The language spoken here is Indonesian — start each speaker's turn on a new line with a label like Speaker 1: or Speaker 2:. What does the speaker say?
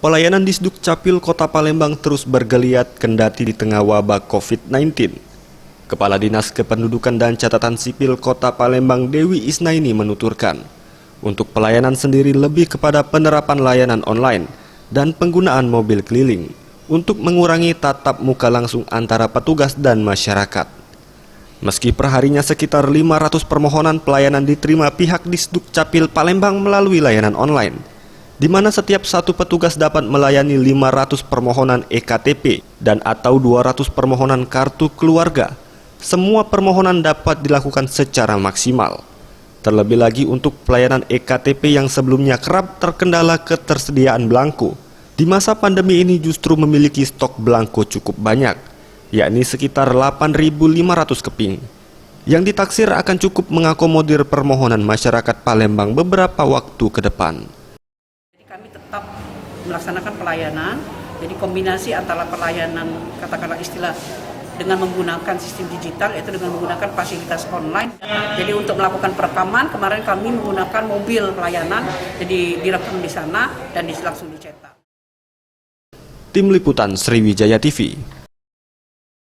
Speaker 1: Pelayanan di Sdukcapil Kota Palembang terus bergeliat kendati di tengah wabah COVID-19. Kepala Dinas Kependudukan dan Catatan Sipil Kota Palembang Dewi Isnaini menuturkan, untuk pelayanan sendiri lebih kepada penerapan layanan online dan penggunaan mobil keliling untuk mengurangi tatap muka langsung antara petugas dan masyarakat. Meski perharinya sekitar 500 permohonan pelayanan diterima pihak di Sdukcapil Palembang melalui layanan online, di mana setiap satu petugas dapat melayani 500 permohonan EKTP dan atau 200 permohonan kartu keluarga. Semua permohonan dapat dilakukan secara maksimal. Terlebih lagi untuk pelayanan EKTP yang sebelumnya kerap terkendala ketersediaan belangko, di masa pandemi ini justru memiliki stok belangko cukup banyak, yakni sekitar 8.500 keping, yang ditaksir akan cukup mengakomodir permohonan masyarakat Palembang beberapa waktu ke depan.
Speaker 2: Kami tetap melaksanakan pelayanan, jadi kombinasi antara pelayanan katakanlah istilah dengan menggunakan sistem digital, yaitu dengan menggunakan fasilitas online. Jadi untuk melakukan perekaman, kemarin kami menggunakan mobil pelayanan, jadi direkam di sana dan langsung dicetak.
Speaker 1: Tim Liputan Sriwijaya TV.